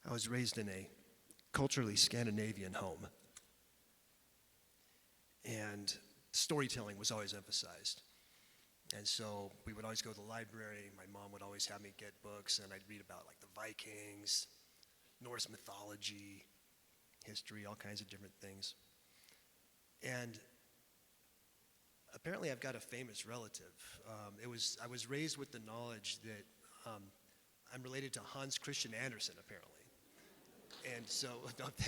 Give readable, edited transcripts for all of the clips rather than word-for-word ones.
I was raised in a culturally Scandinavian home, and storytelling was always emphasized. And so we would always go to the library. My mom would always have me get books, and I'd read about like the Vikings, Norse mythology, history, all kinds of different things. And apparently I've got a famous relative. I was raised with the knowledge that I'm related to Hans Christian Andersen, apparently. And so,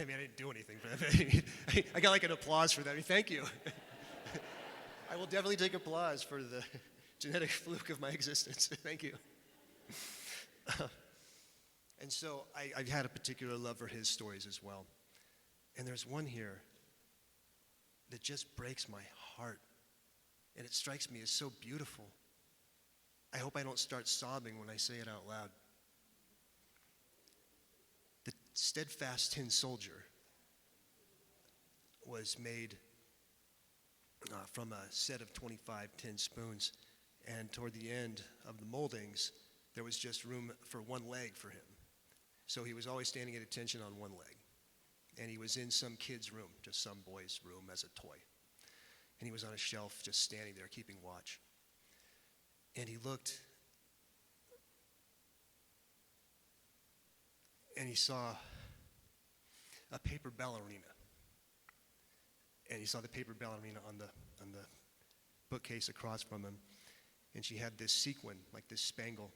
I mean, I didn't do anything for that. I got like an applause for that. I mean, thank you. I will definitely take applause for the genetic fluke of my existence. Thank you. And so I've had a particular love for his stories as well. And there's one here that just breaks my heart. And it strikes me as so beautiful. I hope I don't start sobbing when I say it out loud. The steadfast tin soldier was made from a set of 25 tin spoons, and toward the end of the moldings, there was just room for one leg for him. So he was always standing at attention on one leg, and he was in some kid's room, just some boy's room as a toy, and he was on a shelf just standing there keeping watch, and he looked, and he saw a paper ballerina. And he saw the paper ballerina on the bookcase across from him. And she had this sequin, like this spangle.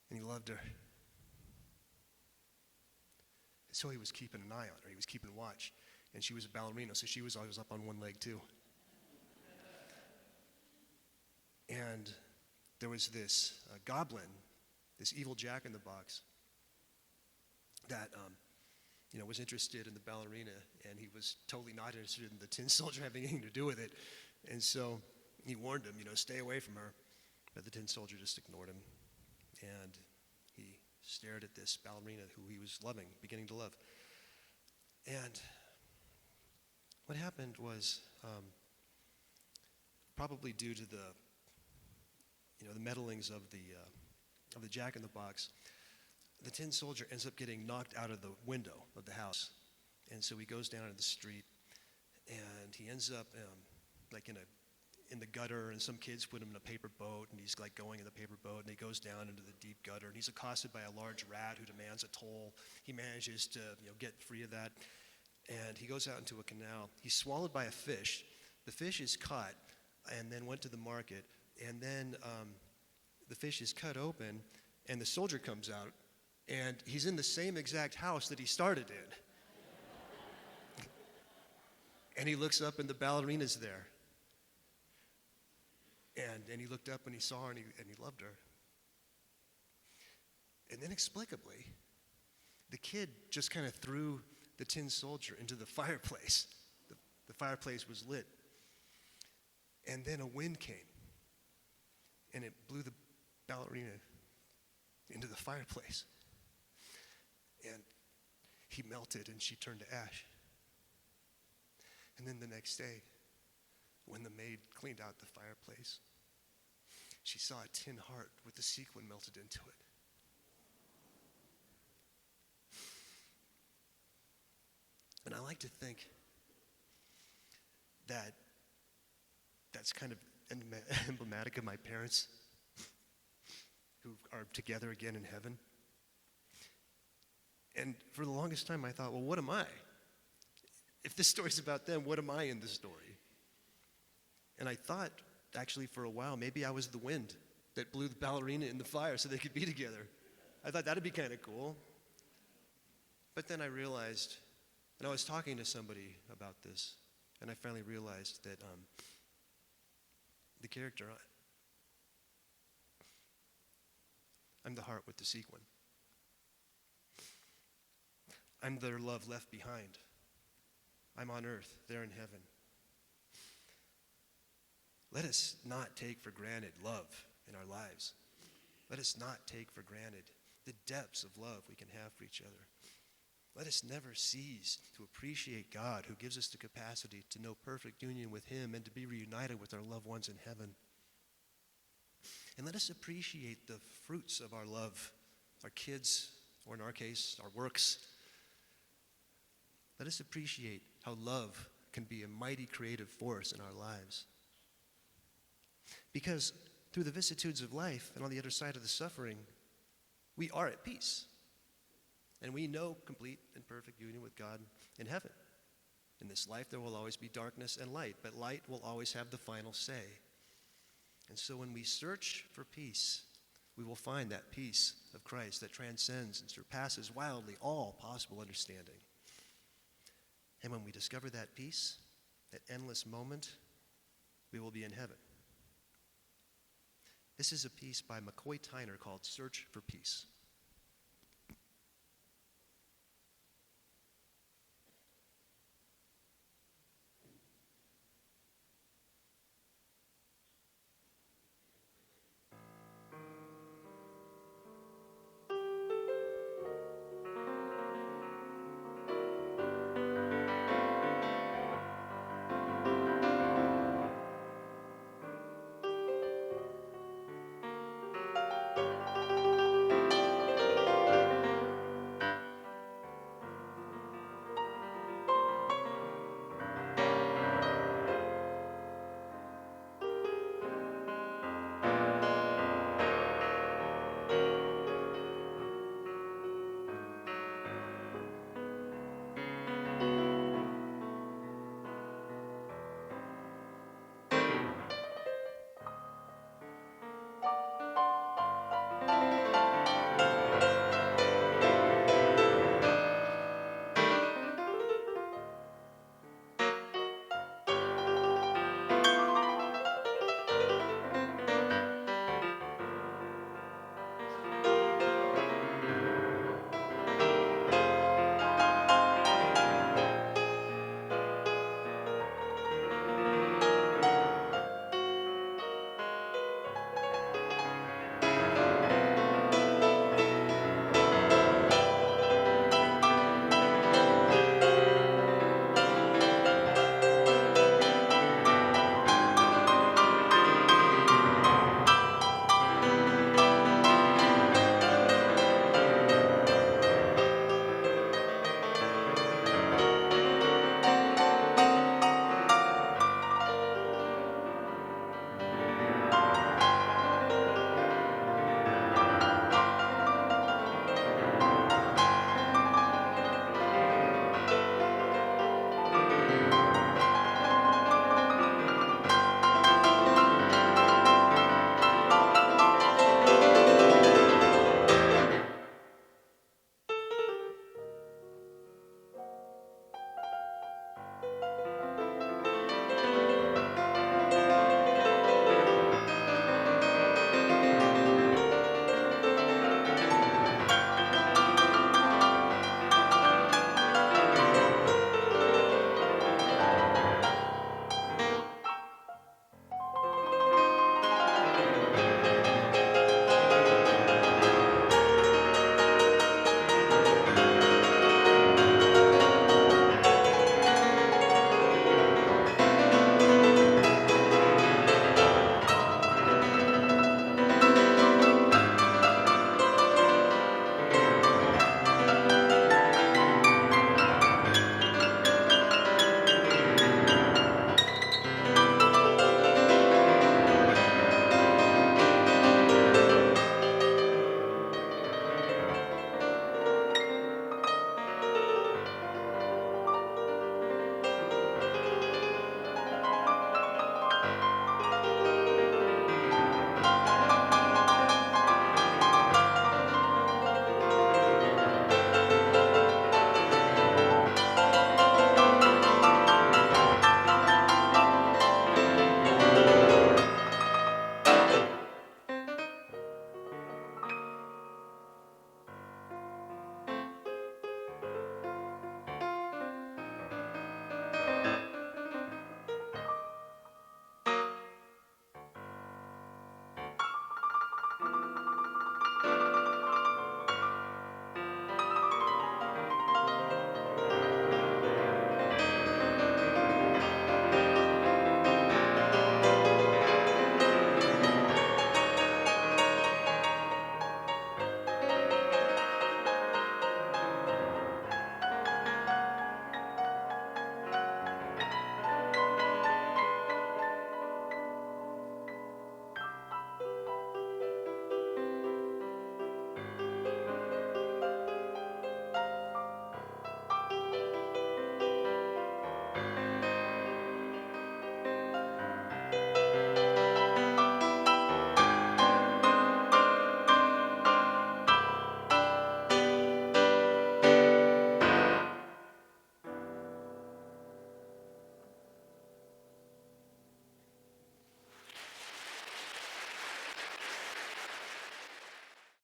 And he loved her. So he was keeping an eye on her. He was keeping watch. And she was a ballerina, so she was always up on one leg too. And there was this goblin, this evil jack-in-the-box, that was interested in the ballerina, and he was totally not interested in the tin soldier having anything to do with it. And so he warned him, stay away from her. But the tin soldier just ignored him. And he stared at this ballerina who he was loving, beginning to love. And what happened was, probably due to the meddlings of the jack-in-the-box, the tin soldier ends up getting knocked out of the window of the house. And so he goes down into the street, and he ends up in the gutter, and some kids put him in a paper boat, and he's like going in the paper boat, and he goes down into the deep gutter, and he's accosted by a large rat who demands a toll. He manages to get free of that, and he goes out into a canal. He's swallowed by a fish. The fish is caught and then went to the market, and then the fish is cut open, and the soldier comes out, and he's in the same exact house that he started in. And he looks up, and the ballerina's there. And he looked up, and he saw her, and he loved her. And inexplicably, the kid just kind of threw the tin soldier into the fireplace. The fireplace was lit. And then a wind came, and it blew the ballerina into the fireplace. And he melted, and she turned to ash. And then the next day, when the maid cleaned out the fireplace, she saw a tin heart with the sequin melted into it. And I like to think that that's kind of emblematic of my parents who are together again in heaven. And for the longest time I thought, well, what am I? If this story's about them, what am I in this story? And I thought, actually, for a while, maybe I was the wind that blew the ballerina in the fire so they could be together. I thought that'd be kind of cool. But then I realized, and I was talking to somebody about this, and I finally realized that the character, I'm the heart with the sequin. I'm their love left behind. I'm on earth, they're in heaven. Let us not take for granted love in our lives. Let us not take for granted the depths of love we can have for each other. Let us never cease to appreciate God, who gives us the capacity to know perfect union with Him and to be reunited with our loved ones in heaven. And let us appreciate the fruits of our love, our kids, or in our case, our works. Let us appreciate how love can be a mighty creative force in our lives. Because through the vicissitudes of life and on the other side of the suffering, we are at peace. And we know complete and perfect union with God in heaven. In this life, there will always be darkness and light, but light will always have the final say. And so when we search for peace, we will find that peace of Christ that transcends and surpasses wildly all possible understanding. And when we discover that peace, that endless moment, we will be in heaven. This is a piece by McCoy Tyner called Search for Peace.